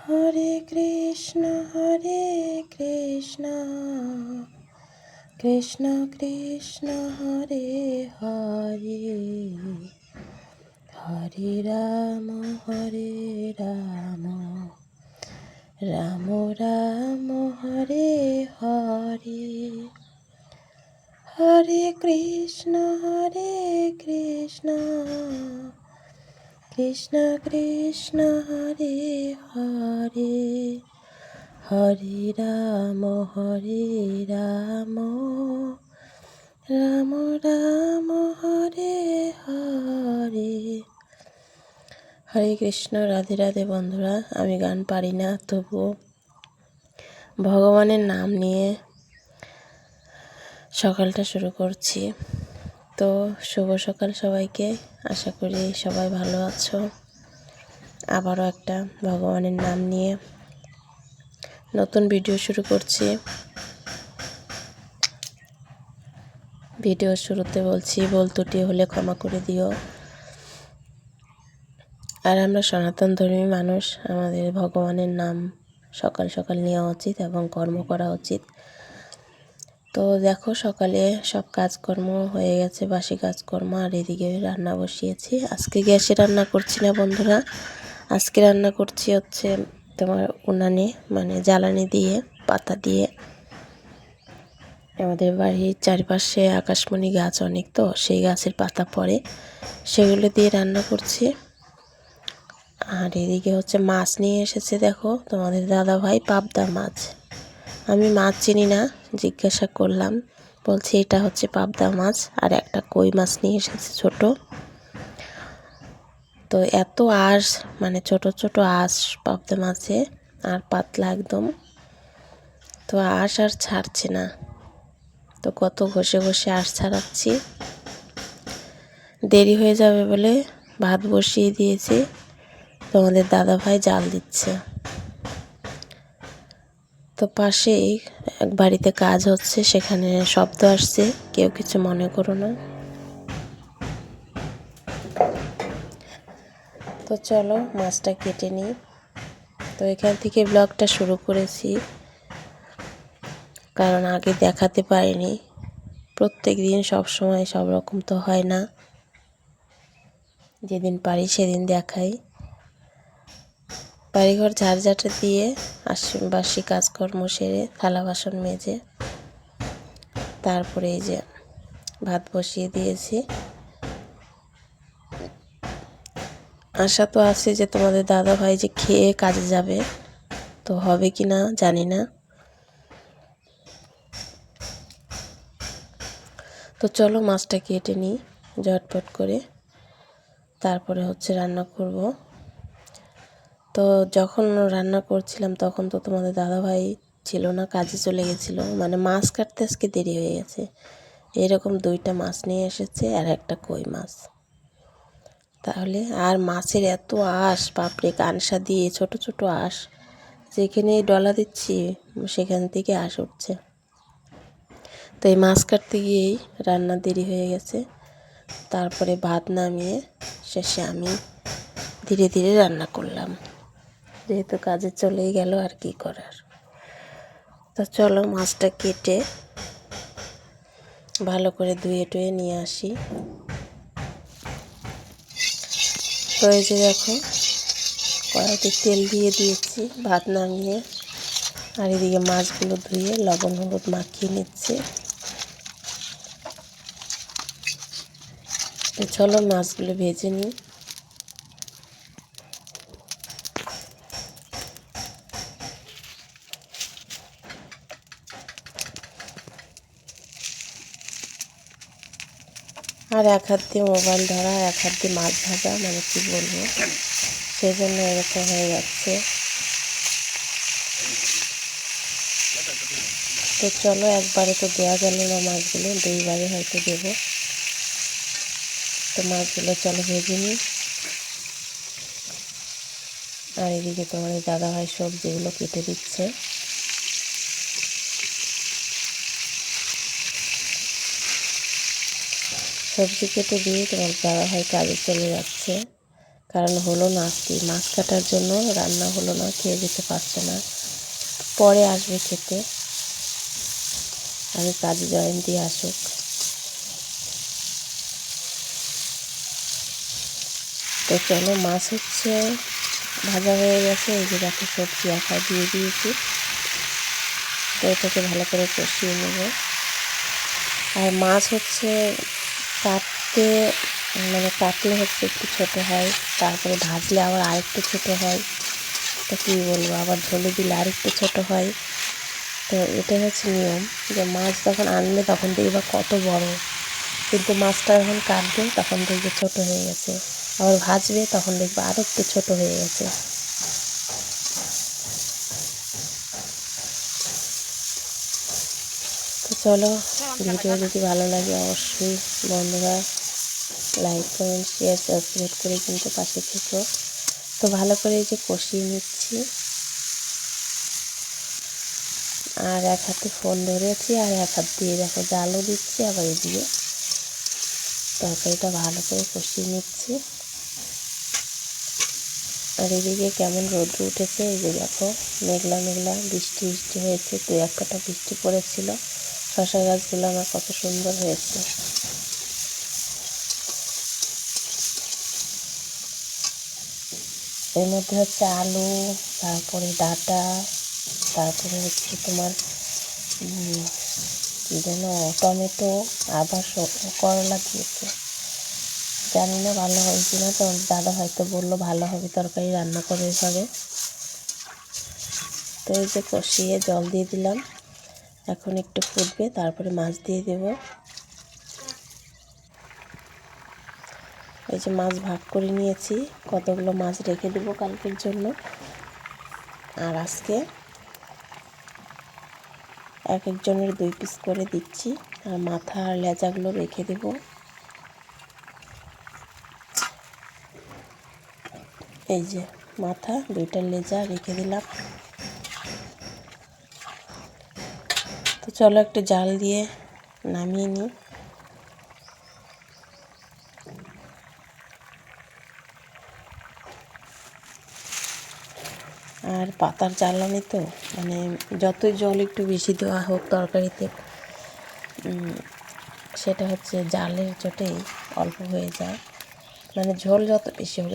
হরে কৃষ্ণ কৃষ্ণ কৃষ্ণ হরে হরে হরে রাম রাম রাম হরে হরে হরে কৃষ্ণ কৃষ্ণ কৃষ্ণ হরে হরে হরে রাম রাম রাম হরে হরে। হরে কৃষ্ণ। রাধে রাধে বন্ধুরা। আমি গান পারি না, তবুও ভগবানের নাম নিয়ে সকালটা শুরু করছি। তো শুভ সকাল সবাইকে। আশা করি সবাই ভালো আছো। আবারও একটা ভগবানের নাম নিয়ে নতুন ভিডিও শুরু করছি। ভিডিও শুরুতে বলছি, ভুল ত্রুটি হলে ক্ষমা করে দিও। আর আমরা সনাতন ধর্মী মানুষ, আমাদের ভগবানের নাম সকাল সকাল নেওয়া উচিত এবং কর্ম করা উচিত। তো দেখো, সকালে সব কাজকর্ম হয়ে গেছে, বাসি কাজকর্ম। আর এদিকে রান্না বসিয়েছি। আজকে গ্যাসে রান্না করছি না বন্ধুরা, আজকে রান্না করছি হচ্ছে তোমার উনানে, মানে জ্বালানি দিয়ে, পাতা দিয়ে। আমাদের বাড়ির চারপাশে আকাশমণি গাছ অনেক, তো সেই গাছের পাতা পড়ে, সেগুলো দিয়ে রান্না করছি। আর এদিকে হচ্ছে মাছ নিয়ে এসেছে, দেখো তোমাদের দাদা ভাই, পাবদা মাছ। আমি মাছ চিনি না, জিজ্ঞাসা করলাম, বলছে এটা হচ্ছে পাবদা মাছ। আর একটা কই মাছ নিয়ে এসেছে ছোট। তো এত আঁশ, মানে ছোট ছোট আঁশ পাবদা মাছে, আর পাতলা একদম। তো আঁশ আর ছাড়ছে না, তো কত ঘষে ঘষে আঁশ ছাড়াচ্ছি। দেরি হয়ে যাবে বলে ভাত বসিয়ে দিয়েছি। তোমাদের দাদা ভাই জাল দিচ্ছে। তো পাশেই এক বাড়িতে কাজ হচ্ছে, সেখানে শব্দ আসছে, কেউ কিছু মনে করো না। তো চলো মাছটা কেটে নিই। তো এখান থেকে ব্লগটা শুরু করেছি, কারণ আগে দেখাতে পারিনি। প্রত্যেক দিন সব সময় সব রকম তো হয় না, যেদিন পারি সেদিন দেখাই। বাড়িঘর ঝাড়ঝাঁটা দিয়ে বাসি কাজকর্ম সেরে, থালা বাসন মেজে, তারপরে এই যে ভাত বসিয়ে দিয়েছি। আশা তো আছে যে তোমাদের দাদা ভাই যে খেয়ে কাজে যাবে, তো হবে কি না জানি না। তো চলো মাছটা কেটে নিই ঝটপট করে, তারপরে হচ্ছে রান্না করব। তো যখন রান্না করছিলাম তখন তো তোমাদের দাদা ভাই ছিল না, কাজে চলে গেছিলো। মানে মাছ কাটতে আজকে দেরি হয়ে গেছে। এরকম 2টা মাছ নিয়ে এসেছে আর একটা কই মাছ। তাহলে আর মাছের এত আঁশ, বাপরে, কানসা দিয়ে ছোট ছোট আঁশ, যেখানে ডলা দিচ্ছি সেখান থেকে আঁশ উঠছে। তো এই মাছ কাটতে গিয়েই রান্না দেরি হয়ে গেছে। তারপরে ভাত নামিয়ে শেষে আমি ধীরে ধীরে রান্না করলাম, যেহেতু কাজে চলেই গেল, আর কি করার। তো চলো মাছটা কেটে ভালো করে ধুয়ে টুয়ে নিয়ে আসি। তো এই যে দেখো, কড়াইতে তেল দিয়ে দিয়েছি ভাত নামিয়ে, আর এদিকে মাছগুলো ধুয়ে লবণ হলুদ মাখিয়ে নিচ্ছি। তো চলো মাছগুলো ভেজে নিই। আর এক হাত দিয়ে মোবাইল ধরা, এক হাত দিয়ে মাছ ভাজা, মানে কি বলবো, সেই জন্য এরকম হয়ে যাচ্ছে। তো চলো, একবারে তো দেওয়া গেল না মাছগুলো, 2বারে হয়তো দেবো। তো মাছগুলো চলো ভেজে নিই। আর এদিকে তোমাদের দাদাভাই সবজিগুলো কেটে দিচ্ছে। সবজি কেটে দিয়ে তোমার দাদাভাই কাজে চলে যাচ্ছে। কারণ হলো না, আজকে মাছ কাটার জন্য রান্না হলো না, খেয়ে যেতে পারছে না, পরে আসবে খেতে, আমি কাজে জয়েন দিয়ে আসুক। তো চলো, মাছ হচ্ছে ভাজা হয়ে গেছে, এই যে দেখো সবজি একা দিয়ে দিয়েছি। তো এটাকে ভালো করে কষিয়ে নেব। আর মাছ হচ্ছে কাটতে কাটলে হচ্ছে একটু ছোটো হয়, তারপরে ভাজলে আবার আরেকটু ছোটো হয়। তো কী বলবো, আবার ঝোলে দিলে আরেকটু ছোটো হয়। তো এটাই হচ্ছে নিয়ম, যে মাছ যখন আনবে তখন দেখবে কত বড়, কিন্তু মাছটা যখন কাটবে তখন দেখবে ছোটো হয়ে গেছে, আবার ভাজবে তখন দেখবে আরও একটু ছোটো হয়ে গেছে। তো চলো, ভিডিও যদি ভালো লাগে অবশ্যই বন্ধুরা লাইক কমেন্ট শেয়ার সাবস্ক্রাইব করে কিন্তু পাশে থেকো। তো ভালো করে এই যে কষিয়ে নিচ্ছি, আর এক হাতে ফোন ধরেছি আর এক হাত দিয়ে দেখো জালও দিচ্ছি, আবার এদিকে তরকারিটা ভালো করে কষিয়ে নিচ্ছি। আর এদিকে কেমন রোদ্র উঠেছে, এই যে দেখো মেঘলা মেঘলা বৃষ্টি বৃষ্টি হয়েছে, তো এক কটা বৃষ্টি পড়েছিল। শশা গাছগুলো আমার কত সুন্দর হয়েছে। এর মধ্যে হচ্ছে আলু, তারপরে ডাঁটা, তারপরে হচ্ছে তোমার কী যেন টমেটো, আবার করলা দিয়েছে। জানি না ভালো হবে কি না, তো দাদা হয়তো বললো ভালো হবে, তরকারি রান্না করে এভাবে। তো এই যে কষিয়ে জল দিয়ে দিলাম, এখন একটু ফুটবে, তারপরে মাছ দিয়ে দেব। এই যে মাছ ভাগ করে নিয়েছি, কতগুলো মাছ রেখে দেবো কালকের জন্য। আর আজকে এক একজনের 2 পিস করে দিচ্ছি, আর মাথা আর লেজাগুলো রেখে দেব। এই যে মাথা, 2টা লেজা রেখে দিলাম। তো চলো একটু জাল দিয়ে নামিয়ে নিই। আর পাতার জ্বালানি তো, যতই জল একটু বেশি দেওয়া হোক তরকারিতে, সেটা হচ্ছে জালের চোটেই অল্প হয়ে যায়। ঝোল যত বেশি হোক,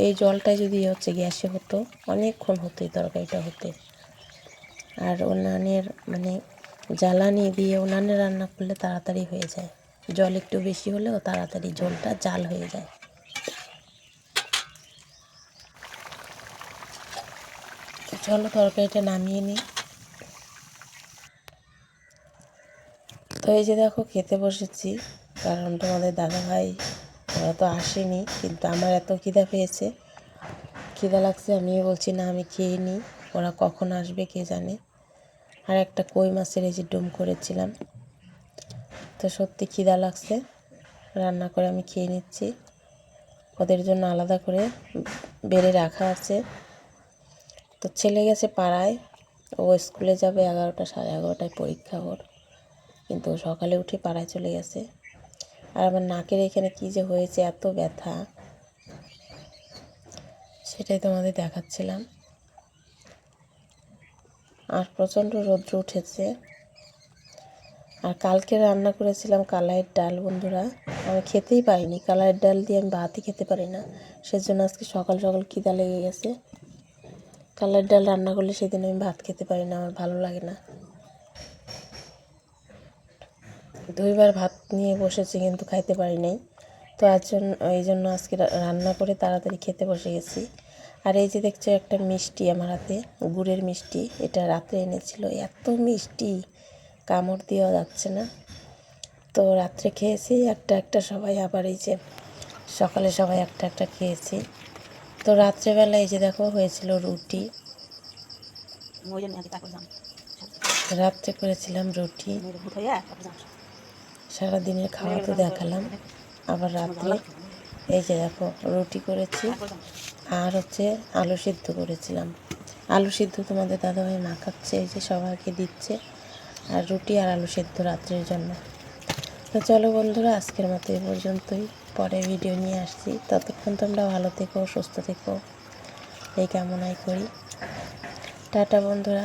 এই জলটা যদি হচ্ছে গ্যাসে হতো অনেকক্ষণ হতো এই তরকারিটা হতে। আর উনানের জ্বালানি দিয়ে উনানে রান্না করলে তাড়াতাড়ি হয়ে যায়, জল একটু বেশি হলেও তাড়াতাড়ি ঝোলটা জাল হয়ে যায়। চলো তরকারিটা নামিয়ে নিই। তো এই যে দেখো খেতে বসেছি, কারণ তোমাদের দাদাভাই ওরা তো আসেনি, কিন্তু আমার এত খিদা পেয়েছে, খিদা লাগছে, আমি বলছি না আমি খেয়ে নিই, ওরা কখন আসবে কে জানে। আর একটা কই মাছের এই যে ডুম করেছিলাম, তো সত্যি খিদা লাগছে, রান্না করে আমি খেয়ে নিচ্ছি। ওদের জন্য আলাদা করে বেড়ে রাখা আছে। তো ছেলে গেছে পাড়ায়, ও স্কুলে যাবে 11টা 11:30টায় পরীক্ষা ওর, কিন্তু সকালে উঠে পাড়ায় চলে গেছে। আর আমার নাকের এখানে কী যে হয়েছে, এত ব্যথা, সেটাই তোমাদের দেখাচ্ছিলাম। আর প্রচণ্ড রৌদ্র উঠেছে। আর কালকে রান্না করেছিলাম কালাইয়ের ডাল, বন্ধুরা আমি খেতেই পারিনি, কালাইয়ের ডাল দিয়ে আমি ভাতই খেতে পারি না, সেজন্য আজকে সকাল সকাল খিদা লেগে গেছে। কালাইয়ের ডাল রান্না করলে সেদিন আমি ভাত খেতে পারি না, আমার ভালো লাগে না। 2বার ভাত নিয়ে বসেছি কিন্তু খাইতে পারি নাই। তো এই জন্য আজকে রান্না করে তাড়াতাড়ি খেতে বসে গেছি। আর এই যে দেখছো একটা মিষ্টি আমার হাতে, গুড়ের মিষ্টি, এটা রাত্রে এনেছিল, এত মিষ্টি কামড় দেওয়া যাচ্ছে না। তো রাত্রে খেয়েছি একটা একটা সবাই, আবার এই যে সকালে সবাই একটা একটা খেয়েছি। তো রাত্রেবেলা এই যে দেখো হয়েছিল রুটি, রাত্রে করেছিলাম রুটি, সারাদিনের খাওয়া তো দেখালাম। আবার রাত্রে এই যে দেখো রুটি করেছি, আর হচ্ছে আলু সিদ্ধ করেছিলাম। আলু সিদ্ধ তোমাদের দাদাভাই মাখাচ্ছে, এই যে সবাইকে দিচ্ছে, আর রুটি আর আলু সিদ্ধ রাত্রের জন্য। তো চলো বন্ধুরা, আজকের মতো এই পর্যন্তই। পরে ভিডিও নিয়ে আসছি। ততক্ষণ তোমরা ভালো থেকো, সুস্থ থেকো, এই কামনাই করি। টাটা বন্ধুরা।